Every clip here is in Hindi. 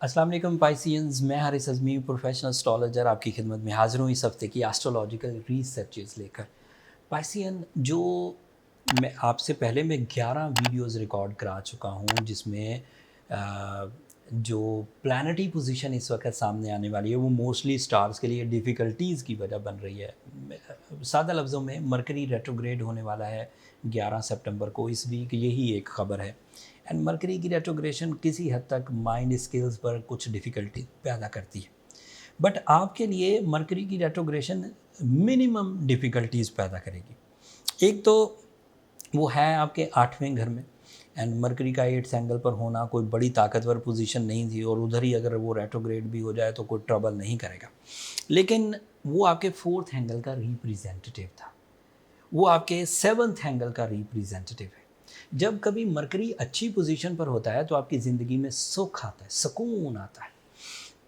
अस्सलाम वालेकुम पाइसियंस, मैं हारिस अज़मी प्रोफेशनल एस्ट्रोलॉजर आपकी खिदमत में हाज़िर हूँ इस हफ़्ते की एस्ट्रोलॉजिकल रिसर्चेस लेकर। पाइसियन जो मैं आपसे पहले मैं 11 वीडियोज़ रिकॉर्ड करा चुका हूँ जिसमें जो प्लैनेटरी पोजीशन इस वक्त सामने आने वाली है वो मोस्टली स्टार्स के लिए डिफ़िकल्टीज़ की वजह बन रही है। सादा लफ्ज़ों में मरकरी रेट्रोग्रेड होने वाला है 11 सितंबर को, इस वीक यही एक ख़बर है। एंड मरकरी की रेट्रोग्रेशन किसी हद तक माइंड स्किल्स पर कुछ डिफ़िकल्टी पैदा करती है, बट आपके लिए मरकरी की रेट्रोग्रेशन मिनिमम डिफ़िकल्टीज़ पैदा करेगी। एक तो वो है आपके 8वें घर में, एंड मरकरी का 8th एंगल पर होना कोई बड़ी ताकतवर पोजीशन नहीं थी, और उधर ही अगर वो रेट्रोग्रेड भी हो जाए तो कोई ट्रबल नहीं करेगा। लेकिन वो आपके 4th एंगल का रिप्रेजेंटेटिव था, वो आपके 7th एंगल का रिप्रेजेंटेटिव है। जब कभी मरकरी अच्छी पोजीशन पर होता है तो आपकी ज़िंदगी में सुख आता है, सुकून आता है।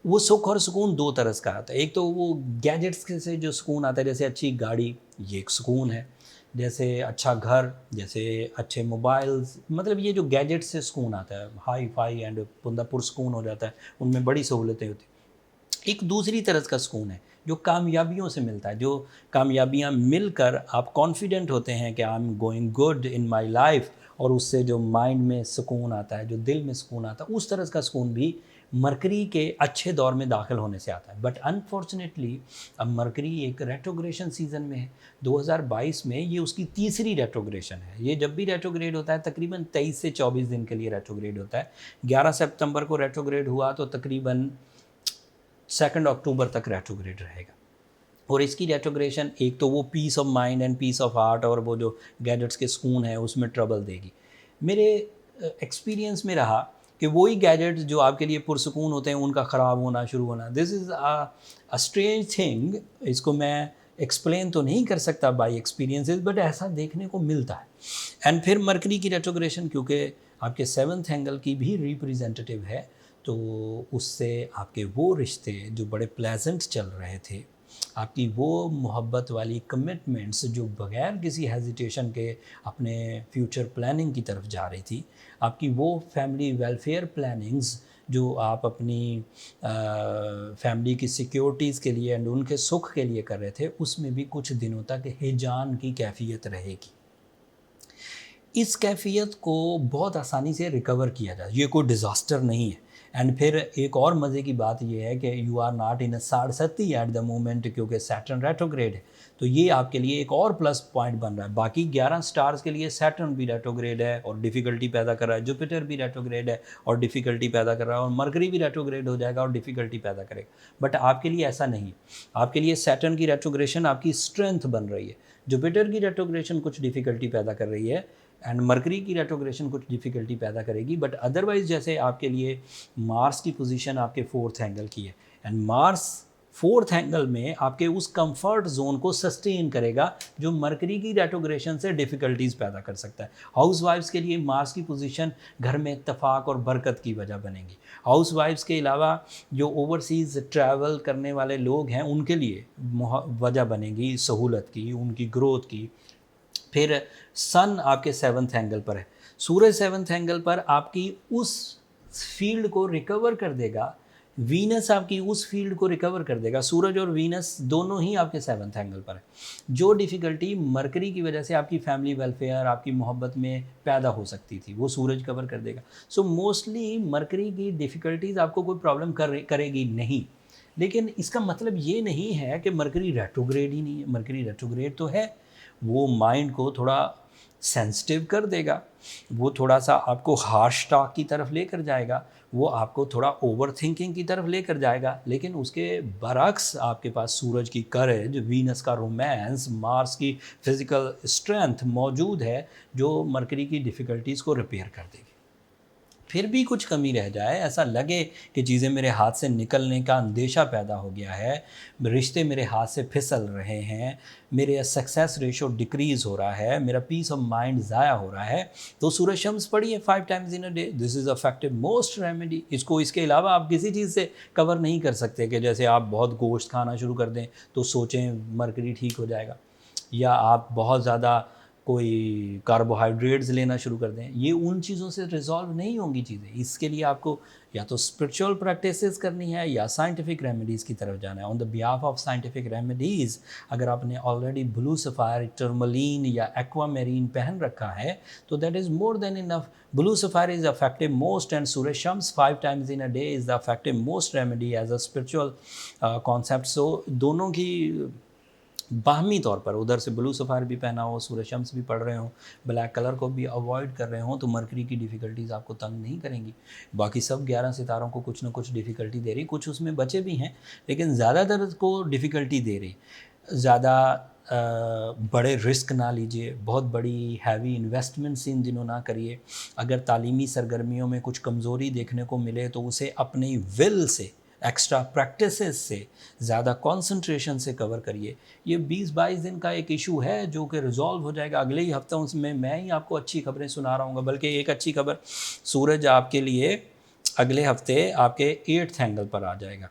वो सुख और सुकून दो तरह का आता है। एक तो वो गैजेट्स से जो सुकून आता है, जैसे अच्छी गाड़ी, ये एक सुकून है। जैसे अच्छा घर, जैसे अच्छे मोबाइल्स, मतलब ये जो गैजेट्स से सुकून आता है, हाई फाई एंड बंदा पुरसकून हो जाता है, उनमें बड़ी सहूलतें होती हैं। एक दूसरी तरह का सुकून है जो कामयाबियों से मिलता है, जो कामयाबियाँ मिलकर आप कॉन्फिडेंट होते हैं कि I am going good in my life, और उससे जो माइंड में सुकून आता है, जो दिल में सुकून आता है, उस तरह का सुकून भी मरकरी के अच्छे दौर में दाखिल होने से आता है। बट अनफॉर्चुनेटली अब मरकरी एक रेट्रोग्रेशन सीजन में है। 2022 में ये उसकी तीसरी रेट्रोग्रेशन है। ये जब भी रेट्रोग्रेड होता है तकरीबन 23 से 24 दिन के लिए रेट्रोग्रेड होता है। 11 सितंबर को रेट्रोग्रेड हुआ तो तकरीबन 2 अक्टूबर तक रेट्रोग्रेड रहेगा। और इसकी रेट्रोग्रेशन एक तो वो peace of mind and peace of heart और वो जो गैजेट्स के सुकून है उसमें ट्रबल देगी। मेरे एक्सपीरियंस में रहा कि वही गैजेट्स जो आपके लिए पुरसुकून होते हैं उनका ख़राब होना शुरू होना, this is a strange thing. इसको मैं एक्सप्लेन तो नहीं कर सकता बाई एक्सपीरियंसेस, बट ऐसा देखने को मिलता है। एंड फिर मरकरी की रेट्रोग्रेशन क्योंकि आपके 7th एंगल की भी रिप्रेजेंटेटिव है, तो उससे आपके वो रिश्ते जो बड़े प्लेजेंट चल रहे थे, आपकी वो मोहब्बत वाली कमिटमेंट्स जो बगैर किसी हेजिटेशन के अपने फ्यूचर प्लानिंग की तरफ जा रही थी, आपकी वो फैमिली वेलफेयर प्लानिंग्स जो आप अपनी फैमिली की सिक्योरिटीज़ के लिए एंड उनके सुख के लिए कर रहे थे, उसमें भी कुछ दिनों तक हिजान की कैफियत रहेगी। इस कैफियत को बहुत आसानी से रिकवर किया जाए, ये कोई डिज़ास्टर नहीं है। एंड फिर एक और मज़े की बात ये है कि you are not in a Sade Sati at the moment, क्योंकि सैटर्न रेट्रोग्रेड है, तो ये आपके लिए एक और प्लस पॉइंट बन रहा है। बाकी 11 स्टार्स के लिए सैटर्न भी रेट्रोग्रेड है और डिफ़िकल्टी पैदा कर रहा है, जुपिटर भी रेट्रोग्रेड है और डिफ़िकल्टी पैदा कर रहा है, और मरकरी भी रेट्रोग्रेड हो जाएगा और डिफ़िकल्टी पैदा करेगा। बट आपके लिए ऐसा नहीं है। आपके लिए सैटर्न की रेट्रोग्रेशन आपकी स्ट्रेंथ बन रही है, जुपिटर की रेट्रोग्रेशन कुछ डिफ़िकल्टी पैदा कर रही है, एंड मरकरी की रेट्रोग्रेशन कुछ डिफ़िकल्टी पैदा करेगी। बट अदरवाइज़ जैसे आपके लिए मार्स की पोजीशन आपके 4th एंगल की है, एंड मार्स 4th एंगल में आपके उस कंफर्ट जोन को सस्टेन करेगा जो मरकरी की रेट्रोग्रेशन से डिफ़िकल्टीज़ पैदा कर सकता है। हाउस वाइफ्स के लिए मार्स की पोजीशन घर में इत्तेफाक और बरकत की वजह बनेगी। हाउस वाइफ्स के अलावा जो ओवरसीज़ ट्रैवल करने वाले लोग हैं उनके लिए वजह बनेगी सहूलत की, उनकी ग्रोथ की। फिर सन आपके 7th एंगल पर है, सूरज 7th एंगल पर आपकी उस फील्ड को रिकवर कर देगा, वीनस आपकी उस फील्ड को रिकवर कर देगा। सूरज और वीनस दोनों ही आपके 7th एंगल पर है। जो डिफ़िकल्टी मरकरी की वजह से आपकी फैमिली वेलफेयर, आपकी मोहब्बत में पैदा हो सकती थी, वो सूरज कवर कर देगा। सो मोस्टली मरकरी की डिफ़िकल्टीज़ आपको कोई प्रॉब्लम करेगी नहीं। लेकिन इसका मतलब ये नहीं है कि मरकरी रेट्रोग्रेड ही नहीं है, मरकरी रेट्रोग्रेड तो है। वो माइंड को थोड़ा सेंसिटिव कर देगा, वो थोड़ा-सा आपको हार्श टॉक की तरफ लेकर जाएगा, वो आपको थोड़ा ओवर थिंकिंग की तरफ लेकर जाएगा, लेकिन उसके बरअक्स आपके पास सूरज की करेज, वीनस का रोमांस, मार्स की फिज़िकल स्ट्रेंथ मौजूद है, जो मरकरी की डिफ़िकल्टीज़ को रिपेयर कर देगी। फिर भी कुछ कमी रह जाए, ऐसा लगे कि चीज़ें मेरे हाथ से निकलने का अंदेशा पैदा हो गया है, रिश्ते मेरे हाथ से फिसल रहे हैं, मेरे सक्सेस रेशो डिक्रीज़ हो रहा है, मेरा पीस ऑफ माइंड ज़ाया हो रहा है, तो सूरज शम्स पढ़िए 5 times in a day, this is effective most remedy. इसको इसके अलावा आप किसी चीज़ से कवर नहीं कर सकते कि जैसे आप बहुत गोश्त खाना शुरू कर दें तो सोचें मरकरी ठीक हो जाएगा, या आप बहुत ज़्यादा कोई कार्बोहाइड्रेट्स लेना शुरू कर दें, ये उन चीज़ों से रिजॉल्व नहीं होंगी चीज़ें। इसके लिए आपको या तो स्पिरिचुअल प्रैक्टिसेस करनी है या साइंटिफिक रेमेडीज़ की तरफ जाना है। On the behalf of scientific remedies, अगर आपने ऑलरेडी ब्लू सफ़ायर, टर्मलीन या एक्वामेरीन पहन रखा है तो that is more than enough. Blue sapphire is effective most and Surya Shams 5 times in a day is the effective most remedy as a spiritual concept. So दोनों की बाहमी तौर पर, उधर से ब्लू सफ़ायर भी पहना हो, सूर्य शम्स भी पढ़ रहे हो, ब्लैक कलर को भी अवॉइड कर रहे हो, तो मरकरी की डिफ़िकल्टीज़ आपको तंग नहीं करेंगी। बाकी सब 11 सितारों को कुछ ना कुछ डिफ़िकल्टी दे रही, कुछ उसमें बचे भी हैं लेकिन ज़्यादातर को डिफ़िकल्टी दे रही। ज़्यादा बड़े रिस्क ना लीजिए, बहुत बड़ी हैवी इन्वेस्टमेंट्स इन दिनों ना करिए। अगर तालीमी सरगर्मियों में कुछ कमज़ोरी देखने को मिले तो उसे अपनी विल से, एक्स्ट्रा प्रैक्टिसेस से, ज़्यादा कंसंट्रेशन से कवर करिए। ये 20-22 दिन का एक इशू है जो कि रिजॉल्व हो जाएगा। अगले ही हफ्ते उसमें मैं ही आपको अच्छी खबरें सुना रहा हूँ। बल्कि एक अच्छी खबर, सूरज आपके लिए अगले हफ्ते आपके 8th एंगल पर आ जाएगा।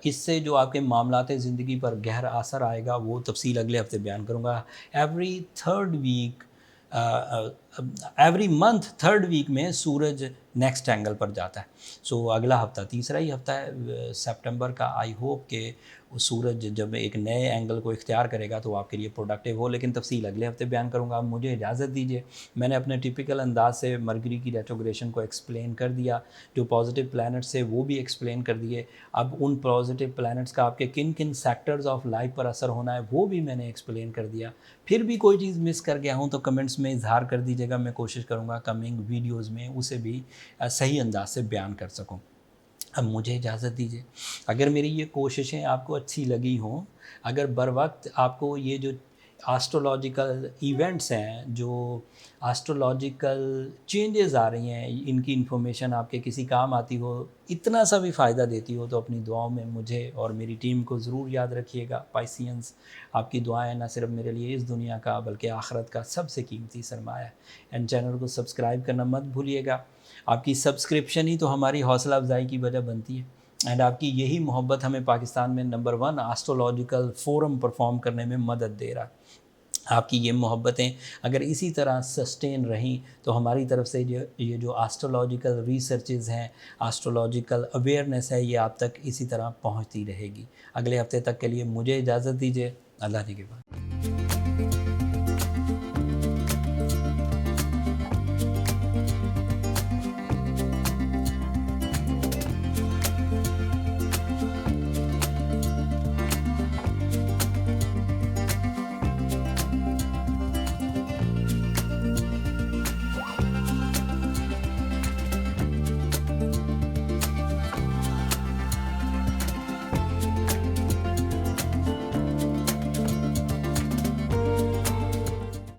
इससे जो आपके मामलाते ज़िंदगी पर गहरा असर आएगा वो तफसील अगले हफ्ते बयान करूँगा। Every third week, every month third week में सूरज नेक्स्ट एंगल पर जाता है। सो अगला हफ्ता तीसरा ही हफ्ता है सितंबर का। आई होप कि सूरज जब एक नए एंगल को इख्तियार करेगा तो आपके लिए प्रोडक्टिव हो, लेकिन तफसील अगले हफ्ते बयान करूँगा। आप मुझे इजाज़त दीजिए। मैंने अपने टिपिकल अंदाज से मरकरी की रेट्रोग्रेशन को एक्सप्लेन कर दिया, जो पॉजिटिव प्लैनेट्स है वो भी एक्सप्लेन कर दिए। अब उन पॉजिटिव प्लैनेट्स का आपके किन किन सेक्टर्स ऑफ लाइफ पर असर होना है वो भी मैंने एक्सप्लेन कर दिया। फिर भी कोई चीज़ मिस कर गया हूँ तो कमेंट्स में इजहार कर दीजिएगा, मैं कोशिश करूँगा कमिंग वीडियोज़ में उसे भी सही अंदाज से बयान कर सकूँ। अब मुझे इजाज़त दीजिए। अगर मेरी ये कोशिशें आपको अच्छी लगी हों, अगर बर वक्त आपको ये जो एस्ट्रोलॉजिकल इवेंट्स हैं, जो एस्ट्रोलॉजिकल चेंजेस आ रही हैं, इनकी इन्फॉर्मेशन आपके किसी काम आती हो, इतना सा भी फ़ायदा देती हो, तो अपनी दुआओं में मुझे और मेरी टीम को ज़रूर याद रखिएगा। पाइसियंस, आपकी दुआएं न सिर्फ मेरे लिए इस दुनिया का बल्कि आखिरत का सबसे कीमती सरमाया है। एंड चैनल को सब्सक्राइब करना मत भूलिएगा। आपकी सब्सक्रिप्शन ही तो हमारी हौसला अफजाई की वजह बनती है। एंड आपकी यही मोहब्बत हमें पाकिस्तान में नंबर 1 एस्ट्रोलॉजिकल फोरम परफॉर्म करने में मदद दे रहा है। आपकी ये मोहब्बतें अगर इसी तरह सस्टेन रहीं तो हमारी तरफ से ये जो एस्ट्रोलॉजिकल रिसर्चेज़ हैं, एस्ट्रोलॉजिकल अवेयरनेस है, ये आप तक इसी तरह पहुंचती रहेगी। अगले हफ्ते तक के लिए मुझे इजाज़त दीजिए। अल्लाह ने के बाद।